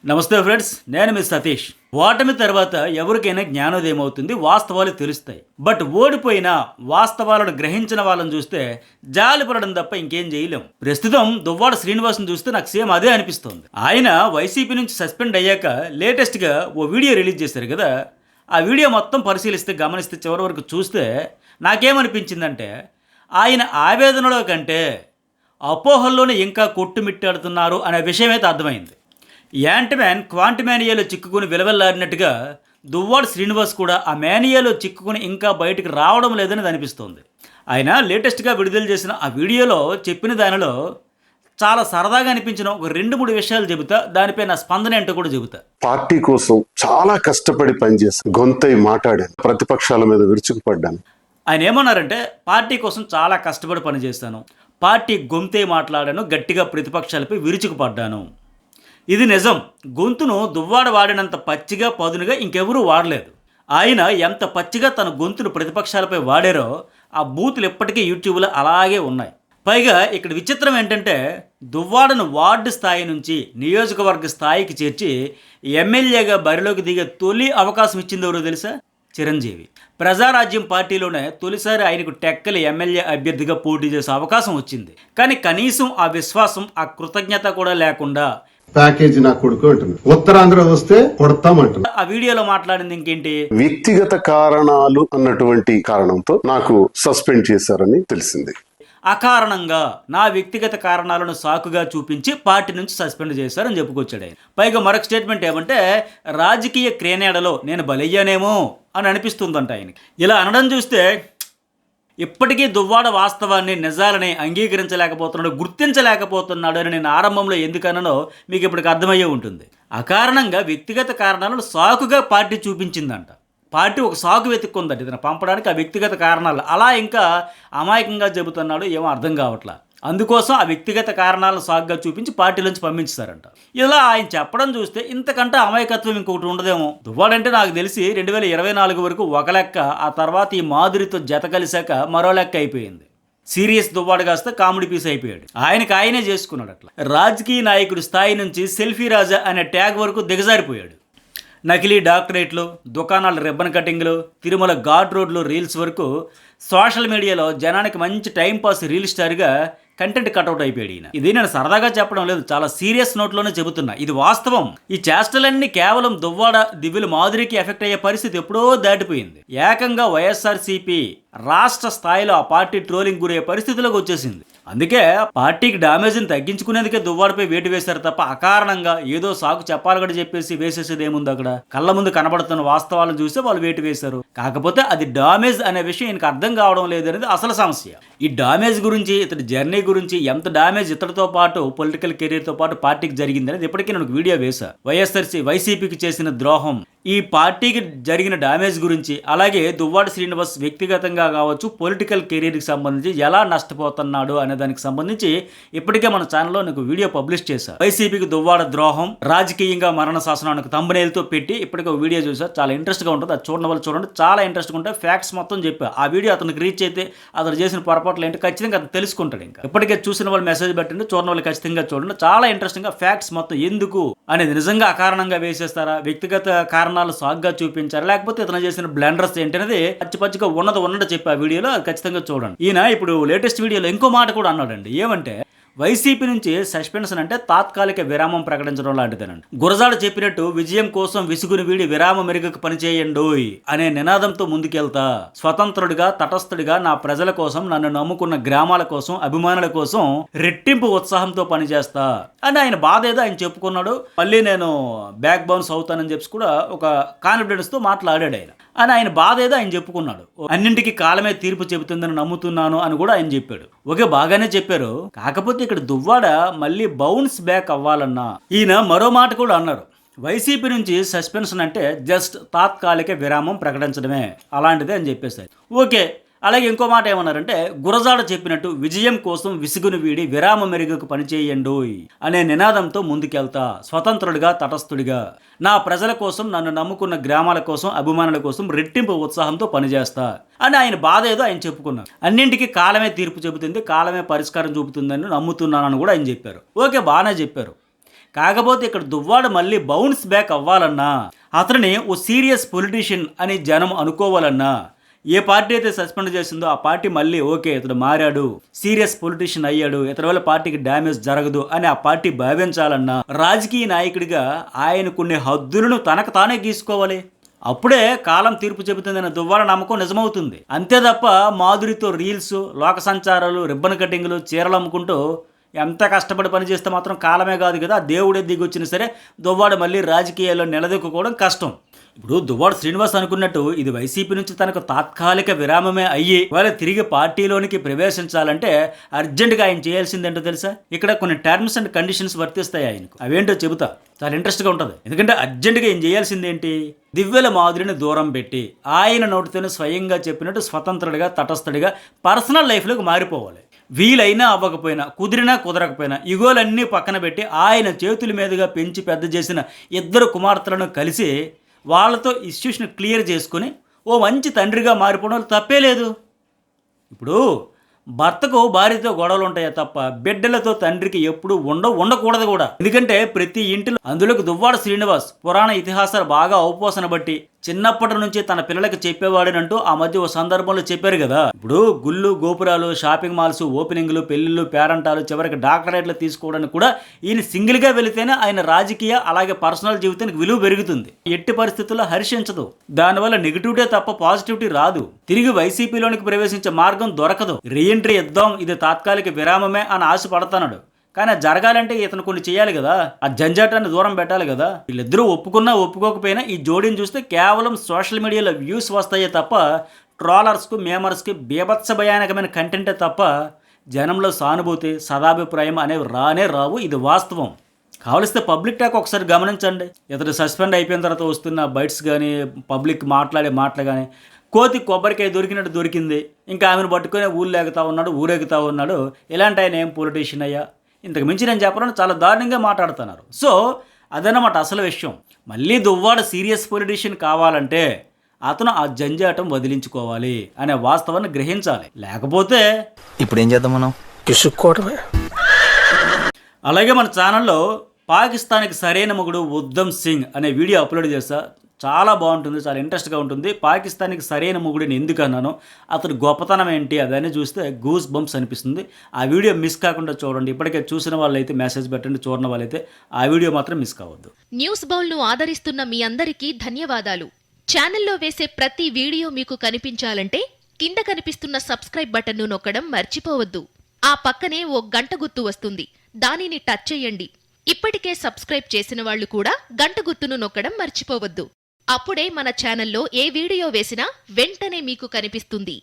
నమస్తే ఫ్రెండ్స్, నేను మీ సతీష్. ఓటమి తర్వాత ఎవరికైనా జ్ఞానోదయం అవుతుంది, వాస్తవాలు తెలుస్తాయి. బట్ ఓడిపోయినా వాస్తవాలను గ్రహించిన వాళ్ళని చూస్తే జాలి పడడం తప్ప ఇంకేం చేయలేం. ప్రస్తుతం దువ్వాడ శ్రీనివాస్ని చూస్తే నాకు సేమ్ అదే అనిపిస్తోంది. ఆయన వైసీపీ నుంచి సస్పెండ్ అయ్యాక లేటెస్ట్గా ఓ వీడియో రిలీజ్ చేశారు కదా. ఆ వీడియో మొత్తం పరిశీలిస్తే గమనిస్తే చివరి వరకు చూస్తే నాకేమనిపించిందంటే ఆయన ఆవేదనలో కంటే అపోహల్లోనే ఇంకా కొట్టుమిట్టాడుతున్నారు అనే విషయం అయితే అర్థమైంది. యాంట్మ్యాన్ క్వాంటిమానియాలో చిక్కుకుని విలవెల్లాడినట్టుగా దువ్వాడ శ్రీనివాస్ కూడా ఆ మేనియాలో చిక్కుకుని ఇంకా బయటకు రావడం లేదని అనిపిస్తోంది. ఆయన లేటెస్ట్గా విడుదల చేసిన ఆ వీడియోలో చెప్పిన దానిలో చాలా సరదాగా అనిపించిన ఒక 2-3 విషయాలు చెబుతా, దానిపై నా స్పందన ఏంటో కూడా చెబుతా. పార్టీ కోసం చాలా కష్టపడి పనిచేశాను, గొంతై మాట్లాడాను, ప్రతిపక్షాల మీద విరుచుకుపడ్డాను. ఆయన ఏమన్నారంటే, పార్టీ కోసం చాలా కష్టపడి పనిచేస్తాను, పార్టీ గొంతే మాట్లాడాను, గట్టిగా ప్రతిపక్షాలపై విరుచుకుపడ్డాను. ఇది నిజం. గొంతును దువ్వాడ వాడినంత పచ్చిగా పదునుగా ఇంకెవరూ వాడలేదు. ఆయన ఎంత పచ్చిగా తన గొంతును ప్రతిపక్షాలపై వాడారో ఆ బూతులు ఇప్పటికీ యూట్యూబ్లో అలాగే ఉన్నాయి. పైగా ఇక్కడ విచిత్రం ఏంటంటే, దువ్వాడను వార్డు స్థాయి నుంచి నియోజకవర్గ స్థాయికి చేర్చి ఎమ్మెల్యేగా బరిలోకి దిగే తొలి అవకాశం ఇచ్చింది ఎవరో తెలుసా? చిరంజీవి. ప్రజారాజ్యం పార్టీలోనే తొలిసారి ఆయనకు టెక్కలి ఎమ్మెల్యే అభ్యర్థిగా పోటీ చేసే అవకాశం వచ్చింది. కానీ కనీసం ఆ విశ్వాసం, ఆ కృతజ్ఞత కూడా లేకుండా ప్యాకేజీ నా కొడుకు అంటున్నా, ఉత్తరాంధ్ర వస్తే కొడతామంటున్నా. ఆ వీడియోలో మాట్లాడింది ఇంకేంటి, వ్యక్తిగత కారణాలు అన్నటువంటి కారణంతో నాకు సస్పెండ్ చేశారని తెలిసింది. అకారణంగా నా వ్యక్తిగత కారణాలను సాకుగా చూపించి పార్టీ నుంచి సస్పెండ్ చేశారని చెప్పుకొచ్చాడు ఆయన. పైగా మరొక స్టేట్మెంట్ ఏమంటే, రాజకీయ క్రేనేడలో నేను బలయ్యానేమో అని అనిపిస్తుందంట ఆయనకి. ఇలా అనడం చూస్తే ఇప్పటికీ దువ్వాడ వాస్తవాన్ని, నిజాలని అంగీకరించలేకపోతున్నాడు, గుర్తించలేకపోతున్నాడు అని నేను ఆరంభంలో ఎందుకన్నానో మీకు ఇప్పటికి అర్థమయ్యే ఉంటుంది. అకారణంగా వ్యక్తిగత కారణాలను సాకుగా పార్టీ చూపించిందంట. పార్టీ ఒక సాకు వెతుక్కుందంట ఇతను పంపడానికి ఆ వ్యక్తిగత కారణాలు. అలా ఇంకా అమాయకంగా చెబుతున్నాడు, ఏమో అర్థం కావట్లా. అందుకోసం ఆ వ్యక్తిగత కారణాలను సాగుగా చూపించి పార్టీలోంచి పంపించారంట. ఇలా ఆయన చెప్పడం చూస్తే ఇంతకంటే అమాయకత్వం ఇంకొకటి ఉండదేమో. దువ్వాడంటే నాకు తెలిసి 2024 వరకు ఒక లెక్క, ఆ తర్వాత ఈ మాధురితో జత కలిశాక మరో లెక్క అయిపోయింది. సీరియస్ దువ్వాడ కాస్త కామెడీ పీస్ అయిపోయాడు. ఆయనకు ఆయనే చేసుకున్నాడు. అట్లా రాజకీయ నాయకుడి స్థాయి నుంచి సెల్ఫీ రాజా అనే ట్యాగ్ వరకు దిగజారిపోయాడు. నకిలీ డాక్టరేట్లు, దుకాణాల రిబ్బన్ కటింగ్లు, తిరుమల ఘాట్ రోడ్లు రీల్స్ వరకు సోషల్ మీడియాలో జనానికి మంచి టైంపాస్ రీల్ స్టార్గా కంటెంట్ కట్అవుట్ అయిపోయాడు ఈయన. ఇది నేను సరదాగా చెప్పడం లేదు, చాలా సీరియస్ నోట్లోనే చెబుతున్నా. ఇది వాస్తవం. ఈ చేష్టలన్నీ కేవలం దువ్వాడ, దివ్యుల మాధురికి ఎఫెక్ట్ అయ్యే పరిస్థితి ఎప్పుడో దాటిపోయింది. ఏకంగా వైఎస్ఆర్సీపీ రాష్ట్ర స్థాయిలో ఆ పార్టీ ట్రోలింగ్ గురయ్యే పరిస్థితిలోకి వచ్చేసింది. అందుకే పార్టీకి డామేజ్ని తగ్గించుకునేందుకే దువ్వాడపై వేటు వేశారు తప్ప అకారణంగా ఏదో సాకు చెప్పాలని చెప్పేసి వేసేసేది ఏముంది? అక్కడ కళ్ళ ముందు కనబడుతున్న వాస్తవాలను చూస్తే వాళ్ళు వేటు వేశారు. కాకపోతే అది డామేజ్ అనే విషయం ఈయనకు అర్థం కావడం లేదు అనేది అసలు సమస్య. ఈ డామేజ్ గురించి, ఇతడి జర్నీ గురించి, ఎంత డామేజ్ ఇతడితో పాటు పొలిటికల్ కెరీర్తో పాటు పార్టీకి జరిగింది అనేది ఇప్పటికీ నేను వీడియో వేశా. వైసీపీకి చేసిన ద్రోహం, ఈ పార్టీకి జరిగిన డామేజ్ గురించి, అలాగే దువ్వాడ శ్రీనివాస్ వ్యక్తిగతంగా కావచ్చు, పొలిటికల్ కెరీర్కి సంబంధించి ఎలా నష్టపోతున్నాడు అనే దానికి సంబంధించి ఇప్పటికే మన ఛానల్లో నాకు వీడియో పబ్లిష్ చేశారు. వైసీపీకి దువ్వాడ ద్రోహం, రాజకీయంగా మరణ శాసనానికి తంబనేల్తో పెట్టి ఇప్పటికే ఒక వీడియో చూసారు. చాలా ఇంట్రెస్ట్గా ఉంటుంది, అది చూడడం వల్ల చూడండి, చాలా ఇంట్రెస్ట్గా ఉంటాయి. ఫ్యాక్ట్స్ మొత్తం చెప్పా. ఆ వీడియో అతనికి రీచ్ అయితే అతను చేసిన పొరపాట్లు ఏంటి ఖచ్చితంగా అతను తెలుసుకుంటాడు. ఇంకా ఇప్పటికే చూసిన వాళ్ళు మెసేజ్ పెట్టండి, చూడని వాళ్ళు ఖచ్చితంగా చూడండి. చాలా ఇంట్రెస్టింగ్గా ఫ్యాక్ట్స్ మొత్తం ఎందుకు అనేది, నిజంగా అకారణంగా వేసేస్తారా, వ్యక్తిగత కారణాలు సాగ్గా చూపించారా, లేకపోతే ఇతను చేసిన బ్లండర్స్ ఏంటనేది పచ్చిగా ఉన్నట్టు చెప్పి ఆ వీడియోలో అది ఖచ్చితంగా చూడండి. ఈయన ఇప్పుడు లేటెస్ట్ వీడియోలో ఇంకో మాట కూడా అన్నాడండి. ఏమంటే, వైసీపీ నుంచి సస్పెన్షన్ అంటే తాత్కాలిక విరామం ప్రకటించడం లాంటిదేనండి. గురజాడ చెప్పినట్టు విజయం కోసం విసుగుని వీడి విరామ మెరుగుకు పనిచేయండోయ్ అనే నినాదంతో ముందుకెళ్తా, స్వతంత్రుడిగా, తటస్థుడిగా నా ప్రజల కోసం, నన్ను నమ్ముకున్న గ్రామాల కోసం, అభిమానుల కోసం రెట్టింపు ఉత్సాహంతో పనిచేస్తా అని ఆయన బాధ ఏదో ఆయన చెప్పుకున్నాడు. మళ్ళీ నేను బ్యాక్ బౌన్స్ అవుతానని చెప్పి కూడా ఒక కాన్ఫిడెన్స్ తో మాట్లాడాడు ఆయన. అని ఆయన బాధ ఏదో ఆయన చెప్పుకున్నాడు. అన్నింటికి కాలమే తీర్పు చెబుతుందని నమ్ముతున్నాను అని కూడా ఆయన చెప్పాడు. ఓకే, బాగానే చెప్పారు. కాకపోతే ఇక్కడ దువ్వాడ మళ్ళీ బౌన్స్ బ్యాక్ అవ్వాలన్నా ఈయన మరో మాట కూడా అన్నారు. వైసీపీ నుంచి సస్పెన్షన్ అంటే జస్ట్ తాత్కాలిక విరామం ప్రకటించడమే, అలాంటిదే అని చెప్పేశారు. ఓకే, అలాగే ఇంకో మాట ఏమన్నారంటే, గురజాడ చెప్పినట్టు విజయం కోసం విసుగును వీడి విరామ మెరుగుకు పనిచేయండోయ్ అనే నినాదంతో ముందుకెళ్తా, స్వతంత్రుడిగా, తటస్థుడిగా నా ప్రజల కోసం, నన్ను నమ్ముకున్న గ్రామాల కోసం, అభిమానుల కోసం రెట్టింపు ఉత్సాహంతో పనిచేస్తా అని ఆయన బాధ ఏదో ఆయన చెప్పుకున్నారు. అన్నింటికీ కాలమే తీర్పు చెబుతుంది, కాలమే పరిష్కారం చూపుతుందని నమ్ముతున్నానని కూడా ఆయన చెప్పారు. ఓకే, బాగానే చెప్పారు. కాకపోతే ఇక్కడ దువ్వాడ మళ్ళీ బౌన్స్ బ్యాక్ అవ్వాలన్నా, అతనిని ఓ సీరియస్ పొలిటీషియన్ అని జనం అనుకోవాలన్నా, ఏ పార్టీ అయితే సస్పెండ్ చేసిందో ఆ పార్టీ మళ్ళీ ఓకే ఇతడు మారాడు, సీరియస్ పొలిటీషియన్ అయ్యాడు, ఇతని వల్ల పార్టీకి డ్యామేజ్ జరగదు అని ఆ పార్టీ భావించాలన్నా రాజకీయ నాయకుడిగా ఆయన కొన్ని హద్దులను తనకు తానే గీసుకోవాలి. అప్పుడే కాలం తీర్పు చెబుతుందన్న దువ్వాడ నమ్మకం నిజమవుతుంది. అంతే తప్ప మాధురితో రీల్స్, లోక సంచారాలు, రిబ్బన్ కటింగ్లు, చీరలు అమ్ముకుంటూ ఎంత కష్టపడి పని చేస్తే మాత్రం కాలమే కాదు కదా, దేవుడే దిగొచ్చినా సరే దువ్వాడ మళ్ళీ రాజకీయాల్లో నిలదొక్కుకోవడం కష్టం. ఇప్పుడు దువ్వాడ శ్రీనివాస్ అనుకున్నట్టు ఇది వైసీపీ నుంచి తనకు తాత్కాలిక విరామమే అయ్యి వాళ్ళ తిరిగి పార్టీలోనికి ప్రవేశించాలంటే అర్జెంటుగా ఆయన చేయాల్సిందేంటో తెలుసా? ఇక్కడ కొన్ని టర్మ్స్ అండ్ కండిషన్స్ వర్తిస్తాయి ఆయనకు. అవేంటో చెబుతా, చాలా ఇంట్రెస్ట్గా ఉంటుంది. ఎందుకంటే అర్జెంటుగా ఏం చేయాల్సిందేంటి, దివ్యల మాధురిని దూరం పెట్టి ఆయన నోటితోనే స్వయంగా చెప్పినట్టు స్వతంత్రుడిగా, తటస్థుడిగా పర్సనల్ లైఫ్లోకి మారిపోవాలి. వీలైనా అవ్వకపోయినా, కుదిరినా కుదరకపోయినా ఇగోలన్నీ పక్కన పెట్టి ఆయన చేతుల మీదుగా పెంచి పెద్ద చేసిన 2 కుమార్తెలను కలిసి వాళ్ళతో ఇష్యూస్ని క్లియర్ చేసుకుని ఓ మంచి తండ్రిగా మారిపోవడం తప్పే లేదు. ఇప్పుడు భర్తకు భార్యతో గొడవలు ఉంటాయా తప్ప బిడ్డలతో తండ్రికి ఎప్పుడు ఉండకూడదు కూడా. ఎందుకంటే ప్రతి ఇంటిలో, అందులోకి దువ్వాడ శ్రీనివాస్ పురాణ ఇతిహాసాలు బాగా ఔపోసన బట్టి చిన్నప్పటి నుంచి తన పిల్లలకి చెప్పేవాడనంటూ ఆ మధ్య ఓ సందర్భంలో చెప్పారు కదా. ఇప్పుడు గుళ్ళు, గోపురాలు, షాపింగ్ మాల్స్, ఓపెనింగ్లు, పెళ్లిళ్ళు, పేరంటాలు, చివరికి డాక్టరేట్లు తీసుకోవడానికి కూడా ఈయన సింగిల్గా వెళితేనే ఆయన రాజకీయ అలాగే పర్సనల్ జీవితానికి విలువ పెరుగుతుంది. ఎట్టి పరిస్థితుల్లో హర్షించదు. దానివల్ల నెగిటివిటీ తప్ప పాజిటివిటీ రాదు. తిరిగి వైసీపీలోనికి ప్రవేశించే మార్గం దొరకదు. రీఎంట్రీ ఇద్దాం, ఇది తాత్కాలిక విరామమే అని ఆశపడతాడు. కానీ అది జరగాలంటే ఇతను కొన్ని చేయాలి కదా, ఆ జంజాటాన్ని దూరం పెట్టాలి కదా. వీళ్ళిద్దరూ ఒప్పుకున్నా ఒప్పుకోకపోయినా ఈ జోడీని చూస్తే కేవలం సోషల్ మీడియాలో వ్యూస్ వస్తాయే తప్ప ట్రోలర్స్కు, మేమర్స్కి బీభత్స భయానకమైన కంటెంటే తప్ప జనంలో సానుభూతి, సదాభిప్రాయం అనేవి రానే రావు. ఇది వాస్తవం. కావలిస్తే పబ్లిక్ టాక్ ఒకసారి గమనించండి. ఇతడు సస్పెండ్ అయిపోయిన తర్వాత వస్తున్న బైట్స్ కానీ, పబ్లిక్ మాట్లాడే మాటలు కానీ, కోతి కొబ్బరికాయ దొరికినట్టు దొరికింది, ఇంకా ఆమెను పట్టుకునే ఊరేగుతా ఉన్నాడు. ఇలాంటి ఆయన ఏం పొలిటీషియన్ అయ్యా, ఇంతకు మించి నేను చెప్పాలని చాలా దారుణంగా మాట్లాడుతున్నారు. సో అదన్నమాట అసలు విషయం. మళ్ళీ దువ్వాడ సీరియస్ పొలిటీషియన్ కావాలంటే అతను ఆ జంజాటం వదిలించుకోవాలి అనే వాస్తవాన్ని గ్రహించాలి. లేకపోతే ఇప్పుడు ఏం చేద్దాం మనం? పిసుక్కోవడమే. అలాగే మన ఛానల్లో పాకిస్తాన్కి సరైన మొగుడు ఉద్దమ్ సింగ్ అనే వీడియో అప్లోడ్ చేస్తా. చాలా బాగుంటుంది, చాలా ఇంట్రెస్ట్గా ఉంటుంది. పాకిస్తాన్కి సరైన మొగుడిని ఎందుకు అన్నాను, అతడు గొప్పతనం ఏంటి అదని చూస్తే గూస్ బంప్స్ అనిపిస్తుంది. ఆ వీడియో మిస్ కాకుండా చూడండి. ఇప్పటికే చూసిన వాళ్ళైతే మెసేజ్ పెట్టండి, చూడని వాళ్ళైతే ఆ వీడియో మాత్రం మిస్ కావద్దు. న్యూస్ బౌల్ను ఆదరిస్తున్న మీ అందరికీ ధన్యవాదాలు. ఛానల్లో వేసే ప్రతి వీడియో మీకు కనిపించాలంటే కింద కనిపిస్తున్న సబ్స్క్రైబ్ బటన్ను నొక్కడం మర్చిపోవద్దు. ఆ పక్కనే ఓ గంట గుర్తు వస్తుంది, దానిని టచ్ చేయండి. ఇప్పటికే సబ్స్క్రైబ్ చేసిన వాళ్ళు కూడా గంట గుర్తును నొక్కడం మర్చిపోవద్దు. అప్పుడే మన ఛానల్లో ఏ వీడియో వేసినా వెంటనే మీకు కనిపిస్తుంది.